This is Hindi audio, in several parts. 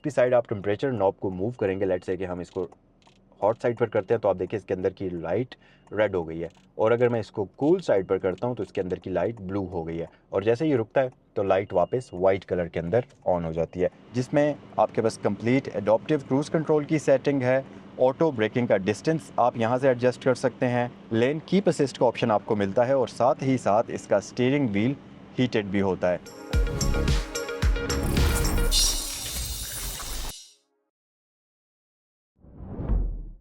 भी साइड आप टेम्परेचर नॉब को मूव करेंगे, लेट्स से कि हम इसको हॉट साइड पर करते हैं तो आप देखिए इसके अंदर की लाइट रेड हो गई है, और अगर मैं इसको कूल साइड पर करता हूँ तो इसके अंदर की लाइट ब्लू हो गई है, और जैसे ये रुकता है तो लाइट वापस वाइट कलर के अंदर ऑन हो जाती है, जिसमें आपके पास कंप्लीट एडॉप्टिव क्रूज़ कंट्रोल की सेटिंग है। ऑटो ब्रेकिंग का डिस्टेंस आप यहाँ से एडजस्ट कर सकते हैं, लेन कीप असिस्ट का ऑप्शन आपको मिलता है, और साथ ही साथ इसका स्टीयरिंग व्हील हीटेड भी होता है।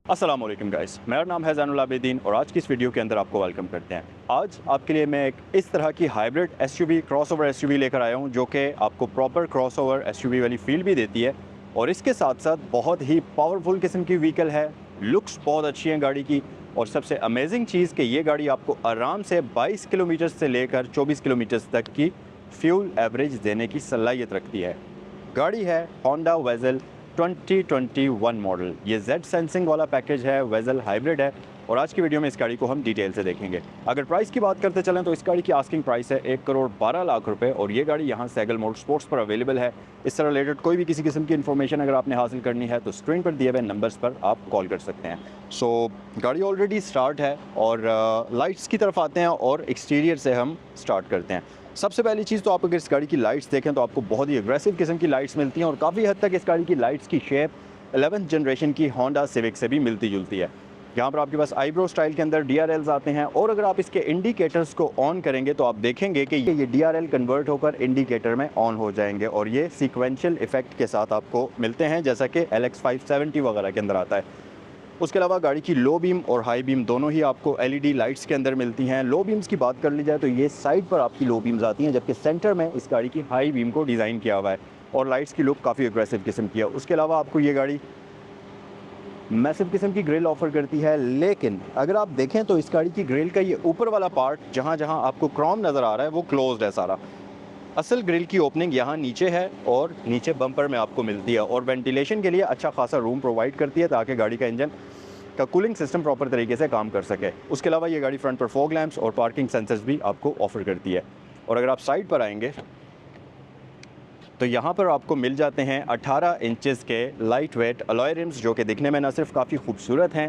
अस्सलाम वालेकुम गाइस, मेरा नाम है ज़ैनुल आबिदीन और आज की इस वीडियो के अंदर आपको वेलकम करते हैं। आज आपके लिए मैं एक इस तरह की हाइब्रिड एसयूवी क्रॉसओवर एसयूवी लेकर आया हूं, जो कि आपको प्रॉपर क्रॉसओवर एसयूवी वाली फील भी देती है, और इसके साथ साथ बहुत ही पावरफुल किस्म की व्हीकल है। लुक्स बहुत अच्छी हैं गाड़ी की, और सबसे अमेजिंग चीज़ कि ये गाड़ी आपको आराम से 22 किलोमीटर से लेकर 24 किलोमीटर तक की फ्यूल एवरेज देने की सलाहियत रखती है। गाड़ी है होंडा वेज़ल 2021 मॉडल। ये जेड सेंसिंग वाला पैकेज है, वेज़ल हाइब्रिड है, और आज की वीडियो में इस गाड़ी को हम डिटेल से देखेंगे। अगर प्राइस की बात करते चलें तो इस गाड़ी की आस्किंग प्राइस है 1,12,00,000 रुपए, और ये गाड़ी यहाँ सैगल मोटर स्पोर्ट्स पर अवेलेबल है। इससे रिलेटेड कोई भी किसी किस्म की इन्फॉर्मेशन अगर आपने हासिल करनी है तो स्क्रीन पर दिए हुए नंबर्स पर आप कॉल कर सकते हैं। गाड़ी ऑलरेडी स्टार्ट है, और लाइट्स की तरफ आते हैं और एक्सटीरियर से हम स्टार्ट करते हैं। सबसे पहली चीज़ तो आप अगर इस गाड़ी की लाइट्स देखें तो आपको बहुत ही एग्रेसिव किस्म की लाइट्स मिलती हैं, और काफ़ी हद तक इस गाड़ी की लाइट्स की शेप 11th जनरेशन की होंडा सिविक से भी मिलती जुलती है। यहाँ पर आपके पास आईब्रो स्टाइल के अंदर DRLs आते हैं, और अगर आप इसके इंडिकेटर्स को ऑन करेंगे तो आप देखेंगे कि ये DRL कन्वर्ट होकर इंडिकेटर में ऑन हो जाएंगे, और ये सीक्वेंशियल इफेक्ट के साथ आपको मिलते हैं, जैसा कि LX 570 वगैरह के अंदर आता है। उसके अलावा गाड़ी की लो बीम और हाई बीम दोनों ही आपको LED लाइट्स के अंदर मिलती हैं। लो बीम्स की बात कर ली जाए तो ये साइड पर आपकी लो बीम्स आती हैं, जबकि सेंटर में इस गाड़ी की हाई बीम को डिज़ाइन किया हुआ है, और लाइट्स की लुक काफ़ी एग्रेसिव किस्म की है। उसके अलावा आपको ये गाड़ी मैसिव किस्म की ग्रिल ऑफर करती है, लेकिन अगर आप देखें तो इस गाड़ी की ग्रिल का ये ऊपर वाला पार्ट जहाँ जहाँ आपको क्रोम नज़र आ रहा है वो क्लोज्ड है सारा। असल ग्रिल की ओपनिंग यहाँ नीचे है, और नीचे बम्पर में आपको मिलती है, और वेंटिलेशन के लिए अच्छा खासा रूम प्रोवाइड करती है ताकि गाड़ी का इंजन का कूलिंग सिस्टम प्रॉपर तरीके से काम कर सके। उसके अलावा ये गाड़ी फ्रंट पर फॉग लैंप्स और पार्किंग सेंसर्स भी आपको ऑफर करती है। और अगर आप साइड पर आएंगे तो यहाँ पर आपको मिल जाते हैं 18 इंचेस के लाइट वेट अलॉय रिम्स, जो कि दिखने में ना सिर्फ काफ़ी खूबसूरत हैं,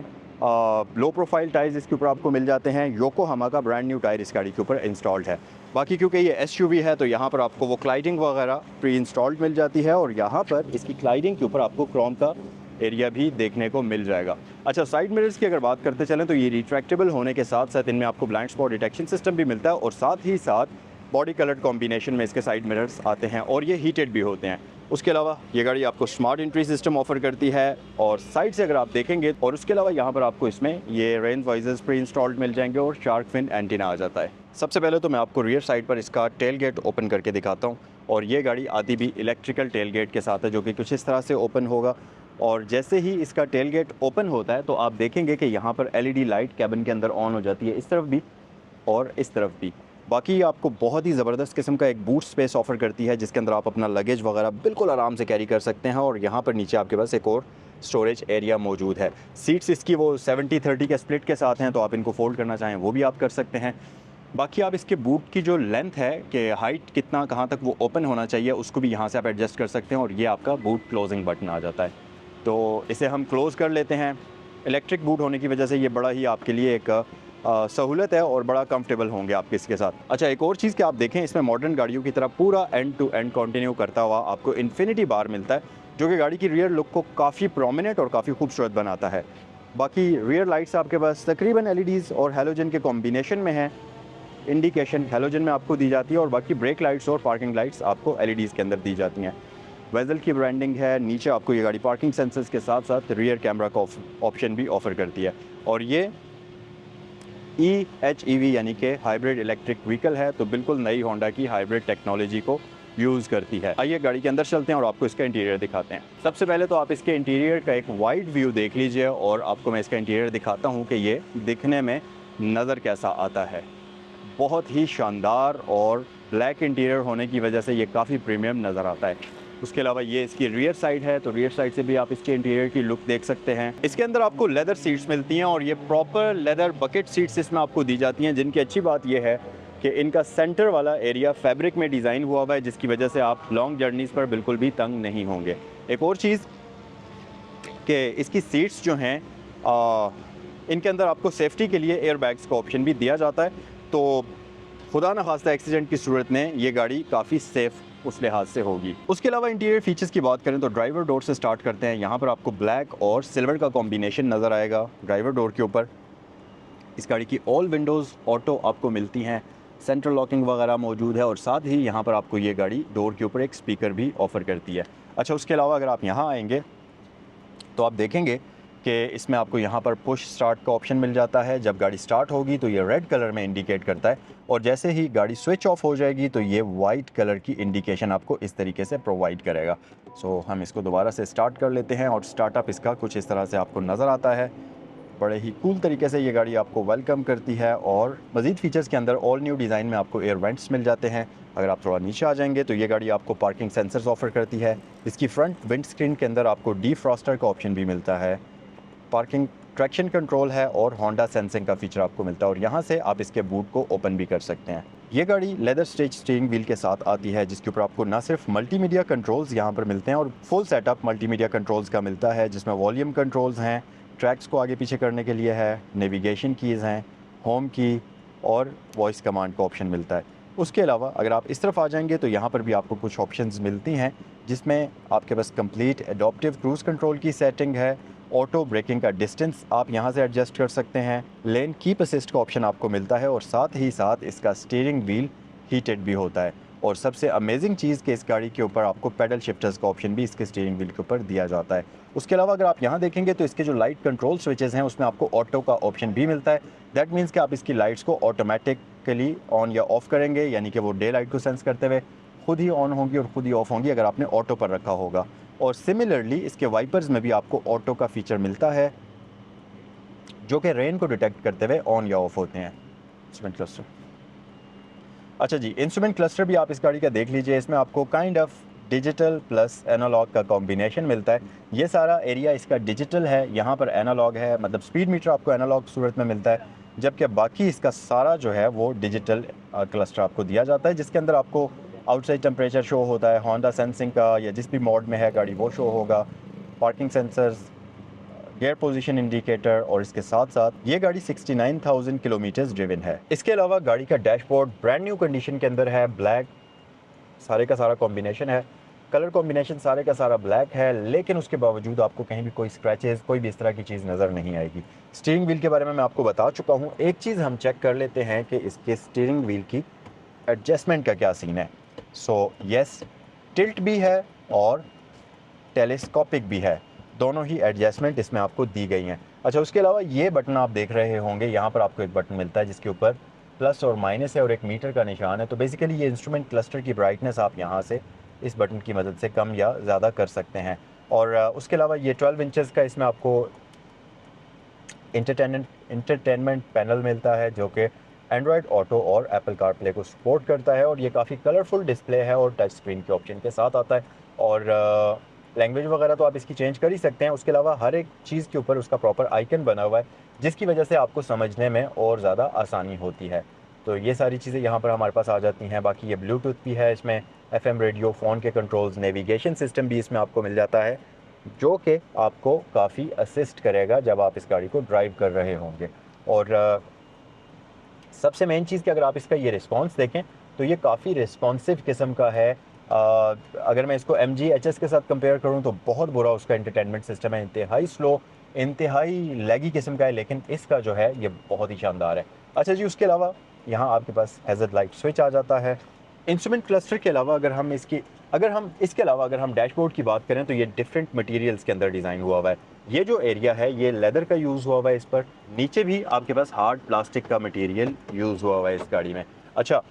लो प्रोफाइल टायर्स इसके ऊपर आपको मिल जाते हैं। योकोहामा का ब्रांड न्यू टायर इस गाड़ी के ऊपर इंस्टॉल्ड है। बाकी क्योंकि ये एसयूवी है तो यहाँ पर आपको वो क्लाइडिंग वगैरह प्री इंस्टॉल्ड मिल जाती है, और यहाँ पर इसकी क्लाइडिंग के ऊपर आपको क्रोम का एरिया भी देखने को मिल जाएगा। अच्छा, साइड मिरर्स की अगर बात करते चलें तो ये रिट्रैक्टेबल होने के साथ साथ इनमें आपको ब्लाइंड स्पॉट डिटेक्शन सिस्टम भी मिलता है, और साथ ही साथ बॉडी कलर कॉम्बिनेशन में इसके साइड मिरर्स आते हैं, और ये हीटेड भी होते हैं। उसके अलावा ये गाड़ी आपको स्मार्ट एंट्री सिस्टम ऑफर करती है, और साइड से अगर आप देखेंगे, और उसके अलावा यहाँ पर आपको इसमें ये रेन वाइजर्स प्री इंस्टॉल्ड मिल जाएंगे, और शार्क फिन एंटीना आ जाता है। सबसे पहले तो मैं आपको रियर साइड पर इसका टेल गेट ओपन करके दिखाता हूँ, और ये गाड़ी आती भी इलेक्ट्रिकल टेल गेट के साथ है, जो कि कुछ इस तरह से ओपन होगा, और जैसे ही इसका टेल गेट ओपन होता है तो आप देखेंगे कि यहाँ पर LED लाइट कैबिन के अंदर ऑन हो जाती है, इस तरफ भी और इस तरफ भी। बाकी आपको बहुत ही ज़बरदस्त किस्म का एक बूट स्पेस ऑफर करती है, जिसके अंदर आप अपना लगेज वगैरह बिल्कुल आराम से कैरी कर सकते हैं, और यहाँ पर नीचे आपके पास एक और स्टोरेज एरिया मौजूद है। सीट्स इसकी वो 70-30 के स्प्लिट के साथ हैं, तो आप इनको फोल्ड करना चाहें वो भी आप कर सकते हैं। बाकी आप इसके बूट की जो लेंथ है कि हाइट कितना कहाँ तक वो ओपन होना चाहिए, उसको भी यहाँ से आप एडजस्ट कर सकते हैं, और ये आपका बूट क्लोजिंग बटन आ जाता है, तो इसे हम क्लोज़ कर लेते हैं। इलेक्ट्रिक बूट होने की वजह से ये बड़ा ही आपके लिए एक सहूलत है, और बड़ा कंफर्टेबल होंगे आप इसके साथ। अच्छा, एक और चीज़ कि आप देखें, इसमें मॉडर्न गाड़ियों की तरह पूरा एंड टू एंड कंटिन्यू करता हुआ आपको इन्फिनिटी बार मिलता है, जो कि गाड़ी की रियर लुक को काफ़ी प्रोमिनेंट और काफ़ी खूबसूरत बनाता है। बाकी रियर लाइट्स आपके पास तकरीबन LEDs और हैलोजन के कॉम्बिनेशन में है। इंडिकेशन हैलोजन में आपको दी जाती है, और बाकी ब्रेक लाइट्स और पार्किंग लाइट्स आपको LEDs के अंदर दी जाती हैं। वेज़ल की ब्रांडिंग है। नीचे आपको ये गाड़ी पार्किंग सेंसर्स के साथ साथ रियर कैमरा का ऑप्शन भी ऑफ़र करती है, और ये EHEV यानी कि हाइब्रिड इलेक्ट्रिक व्हीकल है, तो बिल्कुल नई होंडा की हाइब्रिड टेक्नोलॉजी को यूज़ करती है। आइए गाड़ी के अंदर चलते हैं और आपको इसका इंटीरियर दिखाते हैं। सबसे पहले तो आप इसके इंटीरियर का एक वाइड व्यू देख लीजिए, और आपको मैं इसका इंटीरियर दिखाता हूँ कि ये दिखने में नज़र कैसा आता है। बहुत ही शानदार, और ब्लैक इंटीरियर होने की वजह से ये काफ़ी प्रीमियम नज़र आता है। उसके अलावा ये इसकी रियर साइड है, तो रियर साइड से भी आप इसके इंटीरियर की लुक देख सकते हैं। इसके अंदर आपको लेदर सीट्स मिलती हैं, और ये प्रॉपर लेदर बकेट सीट्स इसमें आपको दी जाती हैं, जिनकी अच्छी बात ये है कि इनका सेंटर वाला एरिया फैब्रिक में डिज़ाइन हुआ है, जिसकी वजह से आप लॉन्ग जर्नीज़ पर बिल्कुल भी तंग नहीं होंगे। एक और चीज़ कि इसकी सीट्स जो हैं इनके अंदर आपको सेफ्टी के लिए एयर बैग्स का ऑप्शन भी दिया जाता है, तो खुदा न खास्ता एक्सीडेंट की सूरत में ये गाड़ी काफ़ी सेफ़ उस लिहाज से होगी। उसके अलावा इंटीरियर फीचर्स की बात करें तो ड्राइवर डोर से स्टार्ट करते हैं। यहाँ पर आपको ब्लैक और सिल्वर का कॉम्बिनेशन नज़र आएगा ड्राइवर डोर के ऊपर। इस गाड़ी की ऑल विंडोज़ ऑटो आपको मिलती हैं, सेंट्रल लॉकिंग वगैरह मौजूद है और साथ ही यहाँ पर आपको ये गाड़ी डोर के ऊपर एक स्पीकर भी ऑफ़र करती है। अच्छा, उसके अलावा अगर आप यहाँ आएंगे तो आप देखेंगे कि इसमें आपको यहाँ पर पुश स्टार्ट का ऑप्शन मिल जाता है। जब गाड़ी स्टार्ट होगी तो ये रेड कलर में इंडिकेट करता है और जैसे ही गाड़ी स्विच ऑफ हो जाएगी तो ये वाइट कलर की इंडिकेशन आपको इस तरीके से प्रोवाइड करेगा। सो हम इसको दोबारा से स्टार्ट कर लेते हैं और स्टार्टअप इसका कुछ इस तरह से आपको नज़र आता है। बड़े ही कूल तरीके से ये गाड़ी आपको वेलकम करती है और मज़ीद फ़ीचर्स के अंदर ऑल न्यू डिज़ाइन में आपको एयर वेंट्स मिल जाते हैं। अगर आप थोड़ा नीचे आ जाएंगे तो ये गाड़ी आपको पार्किंग सेंसर्स ऑफ़र करती है। इसकी फ्रंट विंड स्क्रीन के अंदर आपको डिफ्रॉस्टर का ऑप्शन भी मिलता है, पार्किंग ट्रैक्शन कंट्रोल है और होंडा सेंसिंग का फीचर आपको मिलता है और यहाँ से आप इसके बूट को ओपन भी कर सकते हैं। ये गाड़ी लेदर स्टिच स्टीयरिंग व्हील के साथ आती है, जिसके ऊपर आपको ना सिर्फ मल्टीमीडिया कंट्रोल्स यहाँ पर मिलते हैं और फुल सेटअप मल्टीमीडिया कंट्रोल्स का मिलता है, जिसमें वॉल्यूम कंट्रोल्स हैं, ट्रैक्स को आगे पीछे करने के लिए है, नेविगेशन कीज़ हैं, होम की और वॉइस कमांड का ऑप्शन मिलता है। उसके अलावा अगर आप इस तरफ आ जाएंगे तो यहाँ पर भी आपको कुछ ऑप्शंस मिलती हैं, जिसमें आपके पास कंप्लीट एडॉप्टिव क्रूज़ कंट्रोल की सेटिंग है, ऑटो ब्रेकिंग का डिस्टेंस आप यहाँ से एडजस्ट कर सकते हैं, लेन कीप असिस्ट का ऑप्शन आपको मिलता है और साथ ही साथ इसका स्टीयरिंग व्हील हीटेड भी होता है। और सबसे अमेजिंग चीज़ कि इस गाड़ी के ऊपर आपको पेडल शिफ्टर्स का ऑप्शन भी इसके स्टीयरिंग व्हील के ऊपर दिया जाता है। उसके अलावा अगर आप यहाँ देखेंगे तो इसके जो लाइट कंट्रोल स्विचेस हैं उसमें आपको ऑटो का ऑप्शन भी मिलता है। दैट मीन्स कि आप इसकी लाइट्स को ऑटोमेटिकली ऑन या ऑफ़ करेंगे, यानी कि वो डे लाइट को सेंस करते हुए खुद ही ऑन होंगी और खुद ही ऑफ होंगी अगर आपने ऑटो पर रखा होगा। और सिमिलरली इसके वाइपर्स में भी आपको ऑटो का फीचर मिलता है, जो कि रेन को डिटेक्ट करते हुए ऑन या ऑफ होते हैं। इंस्ट्रूमेंट क्लस्टर, अच्छा जी, इंस्ट्रूमेंट क्लस्टर भी आप इस गाड़ी का देख लीजिए। इसमें आपको kind of digital plus analogue का कॉम्बिनेशन मिलता है। ये सारा एरिया इसका डिजिटल है, यहाँ पर एनालॉग है, मतलब स्पीड मीटर आपको एनालॉग सूरत में मिलता है, जबकि बाकी इसका सारा जो है वो डिजिटल क्लस्टर आपको दिया जाता है, जिसके अंदर आपको आउटसाइड टेम्परेचर शो होता है, होंडा सेंसिंग का या जिस भी मोड में है गाड़ी वो शो होगा, parking sensors, gear position indicator और इसके साथ साथ ये गाड़ी 69,000 किलोमीटर्स ड्रिवन है। इसके अलावा गाड़ी का डैशबोर्ड ब्रांड न्यू कंडीशन के अंदर है, ब्लैक सारे का सारा कॉम्बिनेशन है, कलर कॉम्बिनेशन सारे का सारा ब्लैक है, लेकिन उसके बावजूद आपको कहीं भी कोई स्क्रैचेस कोई भी इस तरह की चीज़ नज़र नहीं आएगी। स्टीयरिंग व्हील के बारे में मैं आपको बता चुका हूँ। एक चीज़ हम चेक कर लेते हैं कि इसके स्टीयरिंग व्हील की एडजस्टमेंट का क्या सीन है। सो यस, टिल्ट भी है और टेलीस्कोपिक भी है, दोनों ही एडजस्टमेंट इसमें आपको दी गई हैं। अच्छा, उसके अलावा ये बटन आप देख रहे होंगे, यहाँ पर आपको एक बटन मिलता है जिसके ऊपर प्लस और माइनस है और एक मीटर का निशान है। तो बेसिकली ये इंस्ट्रूमेंट क्लस्टर की ब्राइटनेस आप यहाँ से इस बटन की मदद से कम या ज़्यादा कर सकते हैं। और उसके अलावा ये 12 इंचज़ का इसमें आपको इंटरटेनमेंट पैनल मिलता है, जो कि एंड्रॉयड ऑटो और एप्पल कारप्ले को सपोर्ट करता है और ये काफ़ी कलरफुल डिस्प्ले है और टच स्क्रीन के ऑप्शन के साथ आता है। और लैंग्वेज वगैरह तो आप इसकी चेंज कर ही सकते हैं। उसके अलावा हर एक चीज़ के ऊपर उसका प्रॉपर आइकन बना हुआ है, जिसकी वजह से आपको समझने में और ज़्यादा आसानी होती है। तो ये सारी चीज़ें यहाँ पर हमारे पास आ जाती हैं। बाकी ये ब्लूटूथ भी है इसमें, FM रेडियो, फ़ोन के कंट्रोल्स, नेविगेशन सिस्टम भी इसमें आपको मिल जाता है, जो कि आपको काफ़ी असिस्ट करेगा जब आप इस गाड़ी को ड्राइव कर रहे होंगे। और सबसे मेन चीज़ कि अगर आप इसका ये रिस्पॉन्स देखें तो ये काफ़ी रिस्पॉन्सिव किस्म का है। अगर मैं इसको MG HS के साथ कंपेयर करूं तो बहुत बुरा उसका एंटरटेनमेंट सिस्टम है, इंतहाई स्लो, इंतहाई लैगी किस्म का है, लेकिन इसका जो है ये बहुत ही शानदार है। अच्छा जी, उसके अलावा यहाँ आपके पास हैज़र्ड लाइट स्विच आ जाता है। इंस्ट्रूमेंट क्लस्टर के अलावा अगर हम इसके अलावा अगर हम डैशबोर्ड की बात करें तो ये डिफरेंट मटेरियल्स के अंदर डिज़ाइन हुआ हुआ है। ये जो एरिया है ये लेदर का यूज़ हुआ हुआ है इस पर, नीचे भी आपके पास हार्ड प्लास्टिक का मटेरियल यूज़ हुआ हुआ है इस गाड़ी में। अच्छा,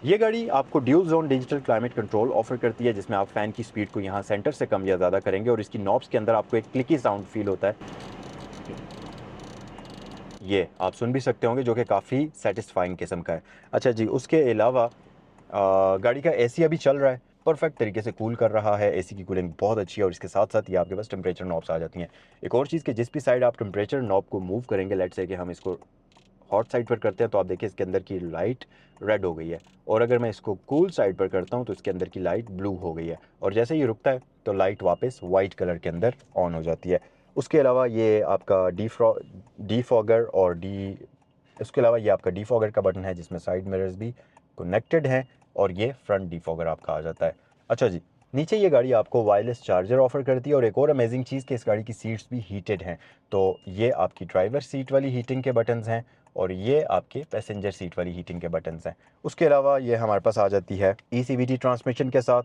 ये गाड़ी आपको dual zone digital climate control offer करती है, जिसमें आप फ़ैन की स्पीड को यहाँ सेंटर से कम या ज़्यादा करेंगे और इसकी नॉब्स के अंदर आपको एक क्लिकी साउंड फील होता है, ये आप सुन भी सकते होंगे, जो कि काफ़ी सेटिस्फाइंग किस्म का है। अच्छा जी, उसके अलावा गाड़ी का AC अभी चल रहा है, परफेक्ट तरीके से कूल कर रहा है, AC की कूलिंग बहुत अच्छी है और इसके साथ साथ ये आपके पास टेम्परेचर नॉब्स आ जाती हैं। एक और चीज़ कि जिस भी साइड आप टेम्परेचर नॉब को मूव करेंगे, लेट्स से कि हम इसको हॉट साइड पर करते हैं तो आप देखिए इसके अंदर की लाइट रेड हो गई है, और अगर मैं इसको कूल साइड पर करता हूँ तो इसके अंदर की लाइट ब्लू हो गई है, और जैसे ही रुकता है तो लाइट वापस वाइट कलर के अंदर ऑन हो जाती है। उसके अलावा ये आपका डीफॉगर और इसके अलावा ये आपका डीफॉगर का बटन है जिसमें साइड मिरर्स भी कनेक्टेड हैं, और ये फ्रंट डीफॉगर आपका आ जाता है। अच्छा जी, नीचे ये गाड़ी आपको वायरलेस चार्जर ऑफर करती है, और एक और अमेजिंग चीज़ कि इस गाड़ी की सीट्स भी हीटेड हैं। तो ये आपकी ड्राइवर सीट वाली हीटिंग के बटन्स हैं, और ये आपके पैसेंजर सीट वाली हीटिंग के बटन्स हैं। उसके अलावा ये हमारे पास आ जाती है ECVT ट्रांसमिशन के साथ,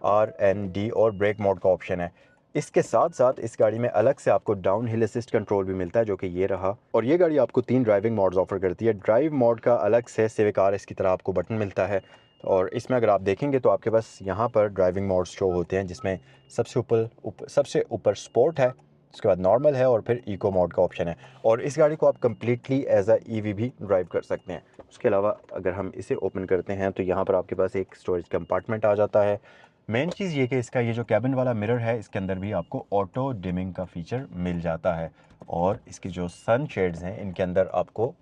RND और ब्रेक मोड का ऑप्शन है। इसके साथ साथ इस गाड़ी में अलग से आपको डाउन हिल असिस्ट कंट्रोल भी मिलता है, जो कि ये रहा। और ये गाड़ी आपको 3 ड्राइविंग मोड्स ऑफर करती है। ड्राइव मोड का अलग से सिविक RS की तरह आपको बटन मिलता है, और इसमें अगर आप देखेंगे तो आपके पास यहाँ पर ड्राइविंग मोड्स शो होते हैं, जिसमें सबसे ऊपर स्पोर्ट है, उसके बाद नॉर्मल है, और फिर इको मोड का ऑप्शन है। और इस गाड़ी को आप कम्प्लीटली एज अ EV भी ड्राइव कर सकते हैं। उसके अलावा अगर हम इसे ओपन करते हैं तो यहाँ पर आपके पास एक स्टोरेज कंपार्टमेंट आ जाता है। मेन चीज़ ये कि इसका ये जो कैबिन वाला मिरर है, इसके अंदर भी आपको ऑटो डिमिंग का फीचर मिल जाता है, और इसकी जो सन शेड्स हैं इनके अंदर आपको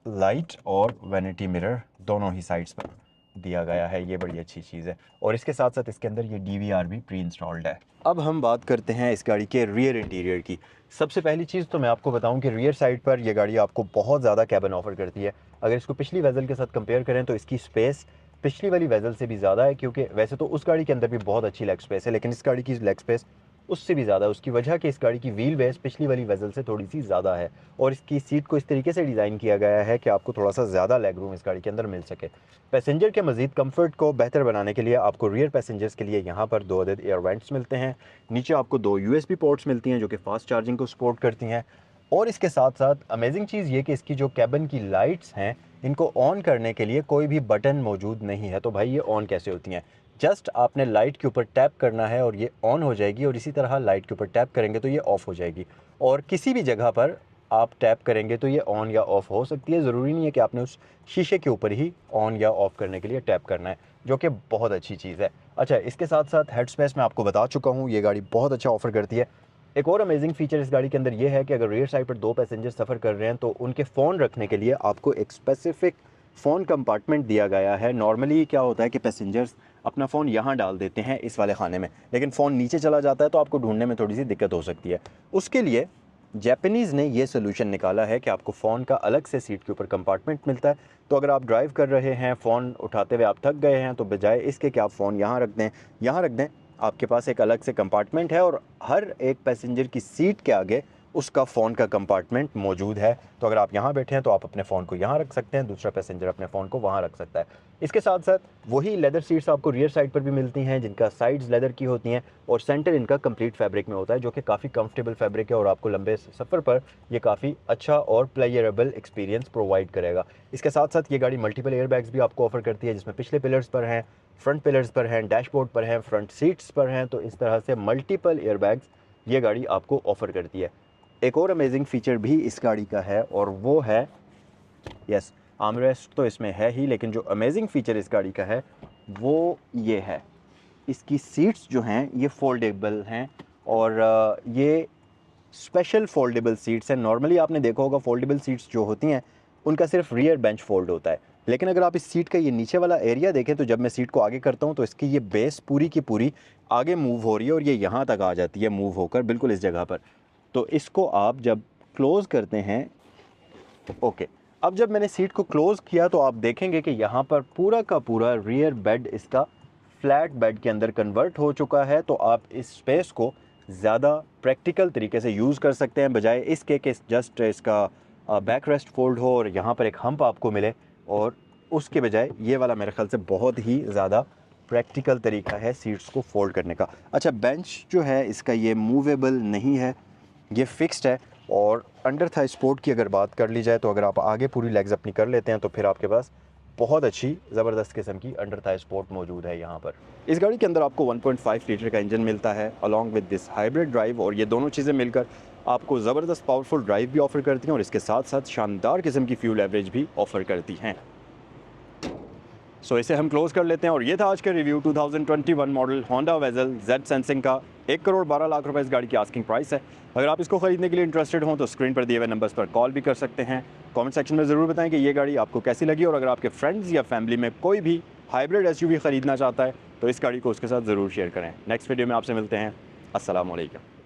लाइट और वैनिटी मिरर दोनों ही साइड्स पर दिया गया है। ये बड़ी अच्छी चीज़ है, और इसके साथ साथ इसके अंदर ये DVR भी प्री इंस्टॉल्ड है। अब हम बात करते हैं इस गाड़ी के रियर इंटीरियर की। सबसे पहली चीज़ तो मैं आपको बताऊं कि रियर साइड पर ये गाड़ी आपको बहुत ज़्यादा कैबिन ऑफर करती है। अगर इसको पिछली वेजल के साथ कंपेयर करें तो इसकी स्पेस पिछली वाली वेजल से भी ज़्यादा है, क्योंकि वैसे तो उस गाड़ी के अंदर भी बहुत अच्छी लेग स्पेस है, लेकिन इस गाड़ी की लेग स्पेस उससे भी ज़्यादा है। उसकी वजह कि इस गाड़ी की व्हील बेस पिछली वाली वेजल से थोड़ी सी ज़्यादा है, और इसकी सीट को इस तरीके से डिज़ाइन किया गया है कि आपको थोड़ा सा ज़्यादा लेग रूम इस गाड़ी के अंदर मिल सके। पैसेंजर के मज़ीद कंफर्ट को बेहतर बनाने के लिए आपको रियर पैसेंजर्स के लिए यहाँ पर 2 अदद एयर वेंट्स मिलते हैं। नीचे आपको 2 USB पोर्ट्स मिलती हैं जो कि फास्ट चार्जिंग को सपोर्ट करती हैं। और इसके साथ साथ अमेजिंग चीज़ ये कि इसकी जो कैबिन की लाइट्स हैं, इनको ऑन करने के लिए कोई भी बटन मौजूद नहीं है। तो भाई ये ऑन कैसे होती हैं? जस्ट आपने लाइट के ऊपर टैप करना है और ये ऑन हो जाएगी, और इसी तरह लाइट के ऊपर टैप करेंगे तो ये ऑफ़ हो जाएगी। और किसी भी जगह पर आप टैप करेंगे तो ये ऑन या ऑफ़ हो सकती है। ज़रूरी नहीं है कि आपने उस शीशे के ऊपर ही ऑन या ऑफ़ करने के लिए टैप करना है, जो कि बहुत अच्छी चीज़ है। अच्छा, इसके साथ साथ हेड स्पेस मैं आपको बता चुका हूँ, ये गाड़ी बहुत अच्छा ऑफ़र करती है। एक और अमेजिंग फीचर इस गाड़ी के अंदर ये है कि अगर रियर साइड पर 2 पैसेंजर सफ़र कर रहे हैं तो उनके फ़ोन रखने के लिए आपको एक स्पेसिफिक फ़ोन कंपार्टमेंट दिया गया है। नॉर्मली क्या होता है कि पैसेंजर्स अपना फ़ोन यहाँ डाल देते हैं इस वाले खाने में, लेकिन फ़ोन नीचे चला जाता है तो आपको ढूंढने में थोड़ी सी दिक्कत हो सकती है। उसके लिए जापानीज़ ने ये सोल्यूशन निकाला है कि आपको फ़ोन का अलग से सीट के ऊपर कंपार्टमेंट मिलता है। तो अगर आप ड्राइव कर रहे हैं, फ़ोन उठाते हुए आप थक गए हैं, तो बजाय इसके कि आप फ़ोन यहाँ रख दें, आपके पास एक अलग से कंपार्टमेंट है, और हर एक पैसेंजर की सीट के आगे उसका फ़ोन का कंपार्टमेंट मौजूद है। तो अगर आप यहाँ बैठे हैं तो आप अपने फ़ोन को यहाँ रख सकते हैं, दूसरा पैसेंजर अपने फ़ोन को वहाँ रख सकता है। इसके साथ साथ वही लेदर सीट्स आपको रियर साइड पर भी मिलती हैं, जिनका साइड्स लेदर की होती हैं, और सेंटर इनका कंप्लीट फैब्रिक में होता है, जो कि काफ़ी कंफर्टेबल फैब्रिक है, और आपको लंबे सफ़र पर ये काफ़ी अच्छा और प्लेयरेबल एक्सपीरियंस प्रोवाइड करेगा। इसके साथ साथ ये गाड़ी मल्टीपल एयर बैग्स भी आपको ऑफर करती है, जिसमें पिछले पिलर्स पर हैं, फ्रंट पिलर्स पर हैं, डैशबोर्ड पर हैं, फ्रंट सीट्स पर हैं। तो इस तरह से मल्टीपल एयर बैग्स ये गाड़ी आपको ऑफ़र करती है। एक और अमेजिंग फ़ीचर भी इस गाड़ी का है, और वो है यस, आर्मरेस्ट तो इसमें है ही, लेकिन जो अमेजिंग फ़ीचर इस गाड़ी का है वो ये है, इसकी सीट्स जो हैं ये फोल्डेबल हैं, और ये स्पेशल फोल्डेबल सीट्स हैं। नॉर्मली आपने देखा होगा फोल्डेबल सीट्स जो होती हैं उनका सिर्फ रियर बेंच फोल्ड होता है, लेकिन अगर आप इस सीट का ये नीचे वाला एरिया देखें तो जब मैं सीट को आगे करता हूँ तो इसकी ये बेस पूरी की पूरी आगे मूव हो रही है, और ये यहाँ तक आ जाती है मूव होकर बिल्कुल इस जगह पर। तो इसको आप जब क्लोज़ करते हैं, ओके, अब जब मैंने सीट को क्लोज़ किया तो आप देखेंगे कि यहाँ पर पूरा का पूरा रियर बेड इसका फ्लैट बेड के अंदर कन्वर्ट हो चुका है। तो आप इस स्पेस को ज़्यादा प्रैक्टिकल तरीके से यूज़ कर सकते हैं, बजाय इसके कि जस्ट इसका बैक रेस्ट फोल्ड हो और यहाँ पर एक हम्प आपको मिले, और उसके बजाय ये वाला मेरे ख्याल से बहुत ही ज़्यादा प्रैक्टिकल तरीका है सीट्स को फोल्ड करने का। अच्छा, बेंच जो है इसका ये मूवेबल नहीं है, ये फिक्स्ड है। और अंडर थाई सपोर्ट की अगर बात कर ली जाए तो अगर आप आगे पूरी लेग्स अपनी कर लेते हैं तो फिर आपके पास बहुत अच्छी ज़बरदस्त किस्म की अंडर थाई सपोर्ट मौजूद है यहाँ पर। इस गाड़ी के अंदर आपको 1.5 लीटर का इंजन मिलता है along with this hybrid drive, और ये दोनों चीज़ें मिलकर आपको ज़बरदस्त पावरफुल ड्राइव भी ऑफ़र करती हैं, और इसके साथ साथ शानदार किस्म की फ्यूल एवरेज भी ऑफ़र करती हैं। सो इसे हम क्लोज़ कर लेते हैं। और ये था आज का review 2021 model Honda Vezel Z sensing का। 1,12,00,000 रुपए इस गाड़ी की आस्किंग प्राइस है। अगर आप इसको ख़रीदने के लिए इंटरेस्टेड हों तो स्क्रीन पर दिए हुए नंबर्स पर कॉल भी कर सकते हैं। कमेंट सेक्शन में ज़रूर बताएं कि ये गाड़ी आपको कैसी लगी, और अगर आपके फ्रेंड्स या फैमिली में कोई भी हाइब्रिड एसयूवी ख़रीदना चाहता है तो इस गाड़ी को उसके साथ ज़रूर शेयर करें। नेक्स्ट वीडियो में आपसे मिलते हैं। अस्सलाम वालेकुम।